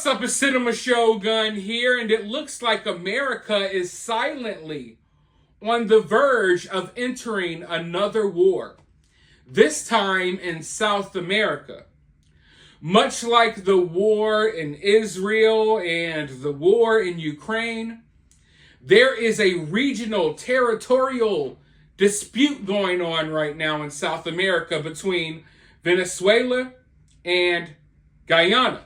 What's up, it's cinemashogun here, and it looks like America is silently on the verge of entering another war, this time in South America. Much like the war in Israel and the war in Ukraine, there is a regional territorial dispute going on right now in South America between Venezuela and Guyana.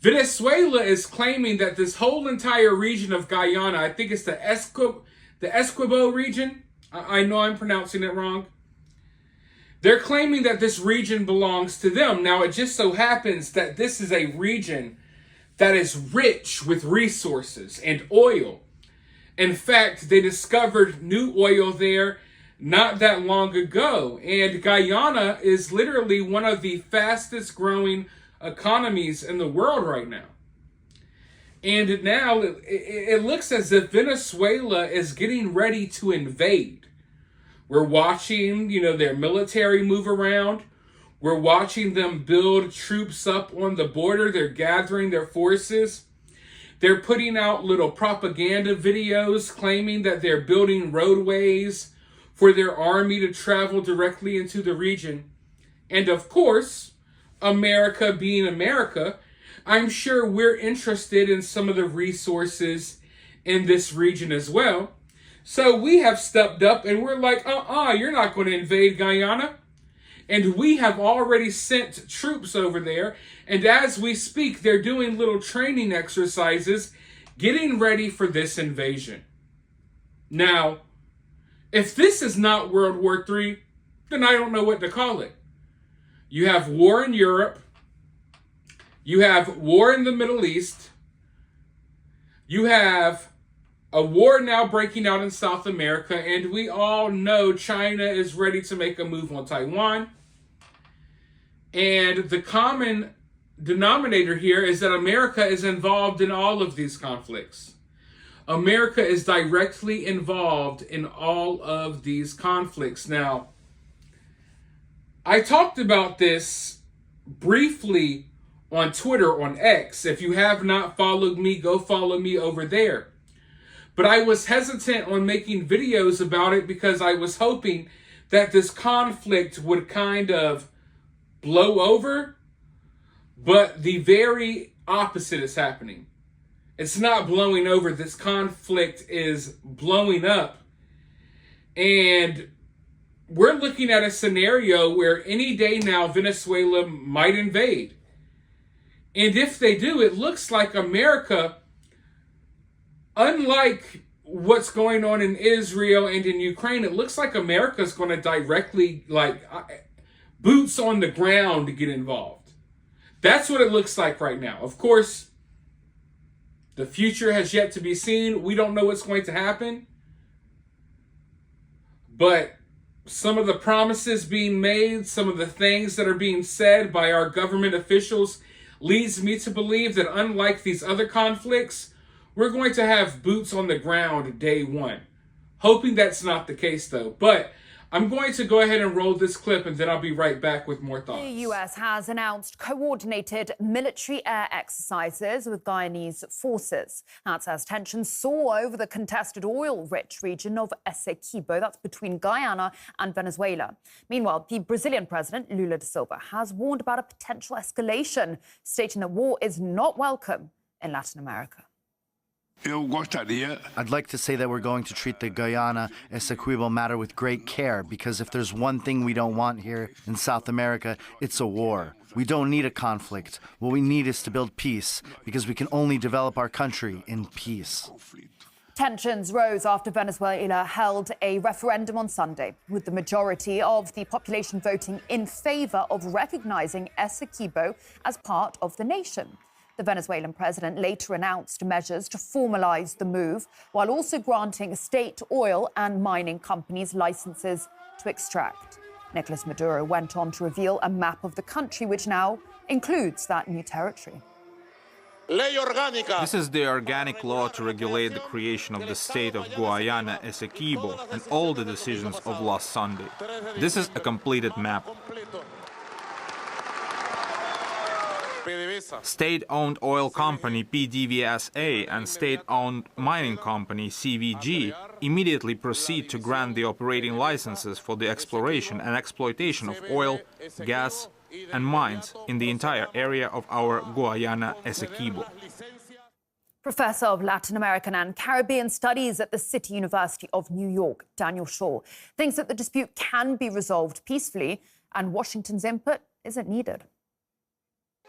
Venezuela is claiming that this whole entire region of Guyana, I think it's the Essequibo region. I know I'm pronouncing it wrong. They're claiming that this region belongs to them. Now, it just so happens that this is a region that is rich with resources and oil. In fact, they discovered new oil there not that long ago. And Guyana is literally one of the fastest growing economies in the world right now. And now it looks as if Venezuela is getting ready to invade. We're watching, their military move around. We're watching them build troops up on the border. They're gathering their forces. They're putting out little propaganda videos claiming that they're building roadways for their army to travel directly into the region. And of course, America being America, I'm sure we're interested in some of the resources in this region as well. So we have stepped up and we're like, you're not going to invade Guyana. And we have already sent troops over there. And as we speak, they're doing little training exercises, getting ready for this invasion. Now, if this is not World War III, then I don't know what to call it. You have war in Europe. You have war in the Middle East. You have a war now breaking out in South America. And we all know China is ready to make a move on Taiwan. And the common denominator here is that America is involved in all of these conflicts. America is directly involved in all of these conflicts. Now, I talked about this briefly on Twitter, on X. If you have not followed me, go follow me over there. But I was hesitant on making videos about it because I was hoping that this conflict would kind of blow over, but the very opposite is happening. It's not blowing over. This conflict is blowing up. And we're looking at a scenario where any day now Venezuela might invade. And if they do, it looks like America, unlike what's going on in Israel and in Ukraine, it looks like America's going to directly, boots on the ground to get involved. That's what it looks like right now. Of course, the future has yet to be seen. We don't know what's going to happen. But some of the promises being made, some of the things that are being said by our government officials leads me to believe that unlike these other conflicts, we're going to have boots on the ground day one. Hoping that's not the case though. But I'm going to go ahead and roll this clip and then I'll be right back with more thoughts. The U.S. has announced coordinated military air exercises with Guyanese forces. That's as tensions soar over the contested oil-rich region of Essequibo. That's between Guyana and Venezuela. Meanwhile, the Brazilian president, Lula da Silva, has warned about a potential escalation, stating that war is not welcome in Latin America. I'd like to say that we're going to treat the Guyana Essequibo matter with great care, because if there's one thing we don't want here in South America, it's a war. We don't need a conflict. What we need is to build peace, because we can only develop our country in peace. Tensions rose after Venezuela held a referendum on Sunday, with the majority of the population voting in favor of recognizing Essequibo as part of the nation. The Venezuelan president later announced measures to formalize the move, while also granting state oil and mining companies licenses to extract. Nicolas Maduro went on to reveal a map of the country, which now includes that new territory. This is the organic law to regulate the creation of the state of Guyana Essequibo and all the decisions of last Sunday. This is a completed map. State-owned oil company PDVSA and state-owned mining company CVG immediately proceed to grant the operating licenses for the exploration and exploitation of oil, gas, and mines in the entire area of our Guyana Essequibo. Professor of Latin American and Caribbean Studies at the City University of New York, Daniel Shaw, thinks that the dispute can be resolved peacefully and Washington's input isn't needed.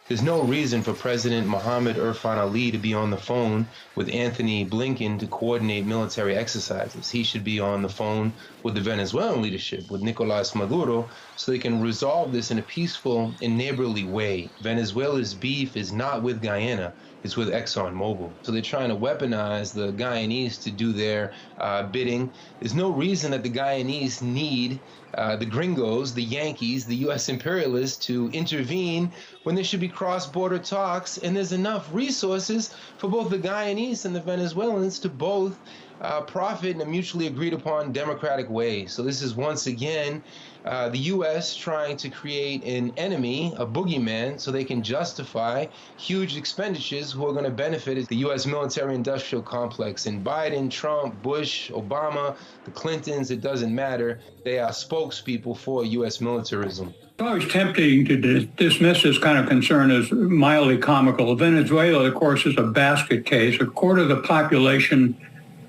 There's no reason for President Mohammed Irfan Ali to be on the phone with Anthony Blinken to coordinate military exercises. He should be on the phone with the Venezuelan leadership, with Nicolas Maduro, so they can resolve this in a peaceful and neighborly way. Venezuela's beef is not with Guyana, it's with ExxonMobil. So they're trying to weaponize the Guyanese to do their bidding. There's no reason that the Guyanese need the gringos, the Yankees, the U.S. imperialists to intervene when there should be cross-border talks, and there's enough resources for both the Guyanese and the Venezuelans to both profit in a mutually agreed upon democratic way. So this is once again the U.S. trying to create an enemy, a boogeyman, so they can justify huge expenditures who are going to benefit the U.S. military-industrial complex. And Biden, Trump, Bush, Obama, the Clintons, it doesn't matter. They are spokespeople for U.S. militarism. It's always tempting to dismiss this kind of concern as mildly comical. Venezuela, of course, is a basket case. A quarter of the population,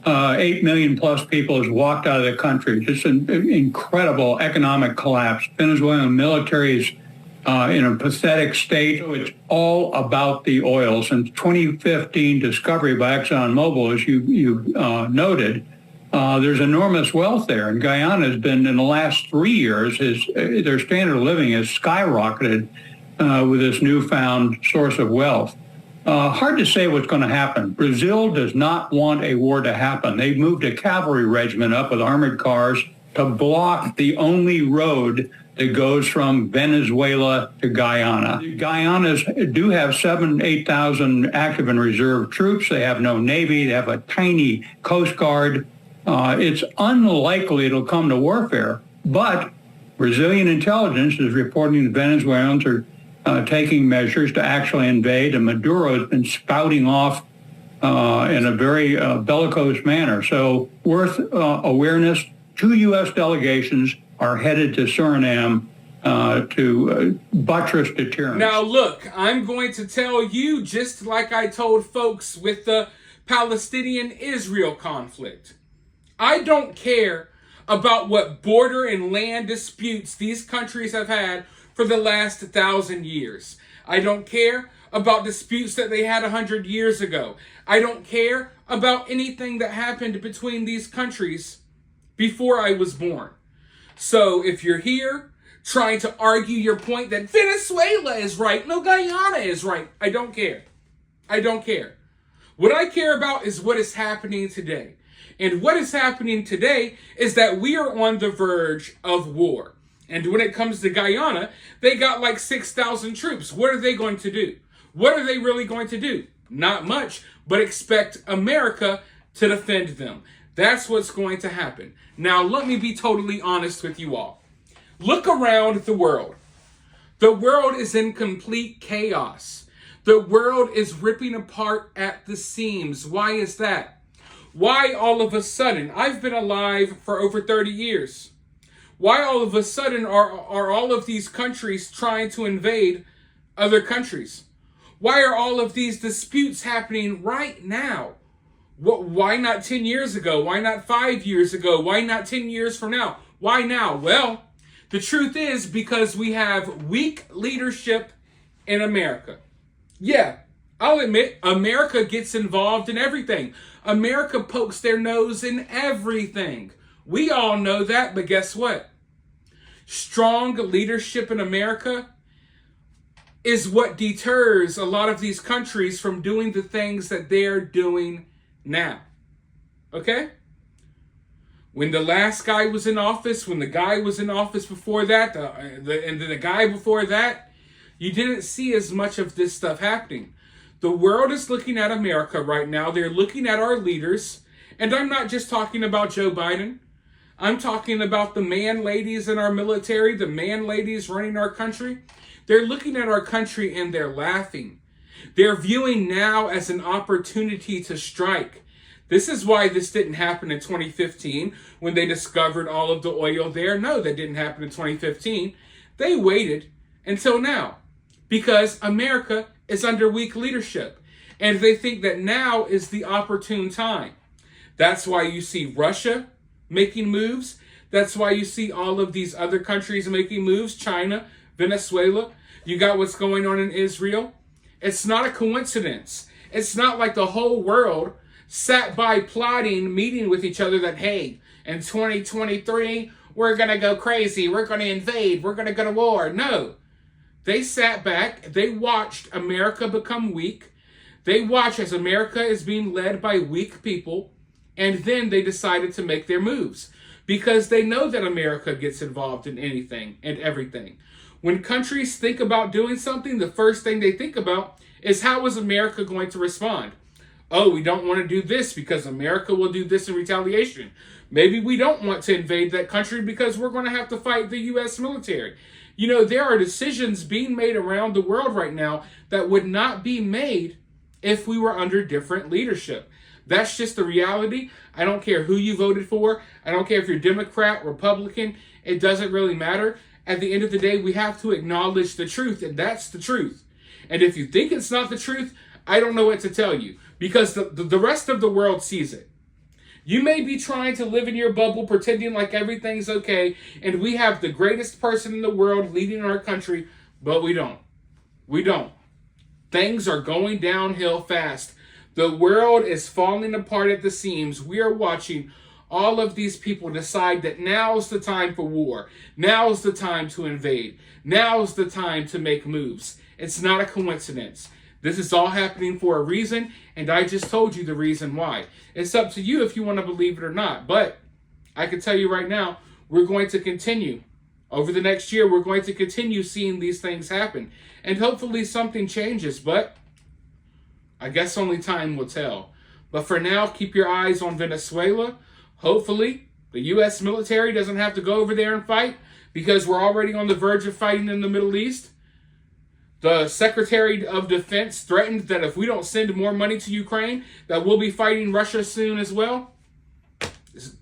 8 million plus people, has walked out of the country. Just an incredible economic collapse. Venezuelan military is in a pathetic state. So it's all about the oil. Since 2015 discovery by ExxonMobil, as you noted, there's enormous wealth there. And Guyana has been, in the last 3 years, their standard of living has skyrocketed with this newfound source of wealth. Hard to say what's going to happen. Brazil does not want a war to happen. They've moved a cavalry regiment up with armored cars to block the only road that goes from Venezuela to Guyana. The Guyanas do have 8,000 active and reserve troops. They have no navy. They have a tiny coast guard. It's unlikely it'll come to warfare, but Brazilian intelligence is reporting the Venezuelans are taking measures to actually invade, and Maduro has been spouting off in a very bellicose manner. So worth awareness. 2 U.S. delegations are headed to Suriname to buttress deterrence. Now look, I'm going to tell you, just like I told folks with the Palestinian-Israel conflict, I don't care about what border and land disputes these countries have had for the last 1,000 years. I don't care about disputes that they had 100 years ago. I don't care about anything that happened between these countries before I was born. So if you're here trying to argue your point that Venezuela is right, no, Guyana is right, I don't care. I don't care. What I care about is what is happening today. And what is happening today is that we are on the verge of war. And when it comes to Guyana, they got like 6,000 troops. What are they going to do? What are they really going to do? Not much, but expect America to defend them. That's what's going to happen. Now, let me be totally honest with you all. Look around the world. The world is in complete chaos. The world is ripping apart at the seams. Why is that? Why all of a sudden? I've been alive for over 30 years. Why all of a sudden are all of these countries trying to invade other countries? Why are all of these disputes happening right now? Why not 10 years ago? Why not 5 years ago? Why not 10 years from now? Why now? Well, the truth is because we have weak leadership in America. Yeah, I'll admit, America gets involved in everything. America pokes their nose in everything. We all know that, but guess what? Strong leadership in America is what deters a lot of these countries from doing the things that they're doing now. Okay? When the last guy was in office, when the guy was in office before that, and then the guy before that, you didn't see as much of this stuff happening. The world is looking at America right now. They're looking at our leaders. And I'm not just talking about Joe Biden. I'm talking about the man ladies in our military, the man ladies running our country. They're looking at our country and they're laughing. They're viewing now as an opportunity to strike. This is why this didn't happen in 2015 when they discovered all of the oil there. No, that didn't happen in 2015. They waited until now because America is under weak leadership and they think that now is the opportune time. That's why you see Russia making moves. That's why you see all of these other countries making moves, China, Venezuela. You got what's going on in Israel. It's not a coincidence. It's not like the whole world sat by plotting, meeting with each other that, hey, in 2023, we're going to go crazy. We're going to invade. We're going to go to war. No. They sat back. They watched America become weak. They watched as America is being led by weak people. And then they decided to make their moves because they know that America gets involved in anything and everything. When countries think about doing something, the first thing they think about is how is America going to respond? Oh, we don't want to do this because America will do this in retaliation. Maybe we don't want to invade that country because we're going to have to fight the U.S. military. You know, there are decisions being made around the world right now that would not be made if we were under different leadership. That's just the reality. I don't care who you voted for. I don't care if you're Democrat, Republican. It doesn't really matter. At the end of the day, we have to acknowledge the truth, and that's the truth. And if you think it's not the truth, I don't know what to tell you, because the rest of the world sees it. You may be trying to live in your bubble, pretending like everything's okay, and we have the greatest person in the world leading our country, but we don't. We don't. Things are going downhill fast. The world is falling apart at the seams. We are watching all of these people decide that now's the time for war. Now's the time to invade. Now's the time to make moves. It's not a coincidence. This is all happening for a reason, and I just told you the reason why. It's up to you if you want to believe it or not, but I can tell you right now, we're going to continue. Over the next year, we're going to continue seeing these things happen, and hopefully something changes, but I guess only time will tell. But for now, keep your eyes on Venezuela. Hopefully, the U.S. military doesn't have to go over there and fight because we're already on the verge of fighting in the Middle East. The Secretary of Defense threatened that if we don't send more money to Ukraine, that we'll be fighting Russia soon as well.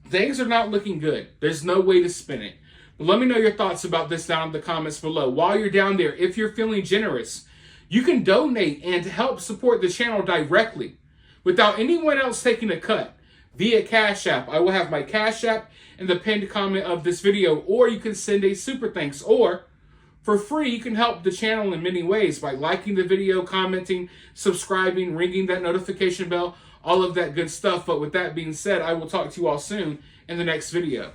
Things are not looking good. There's no way to spin it. But let me know your thoughts about this down in the comments below. While you're down there, if you're feeling generous, you can donate and help support the channel directly without anyone else taking a cut via Cash App. I will have my Cash App in the pinned comment of this video, or you can send a super thanks, or for free, you can help the channel in many ways by liking the video, commenting, subscribing, ringing that notification bell, all of that good stuff. But with that being said, I will talk to you all soon in the next video.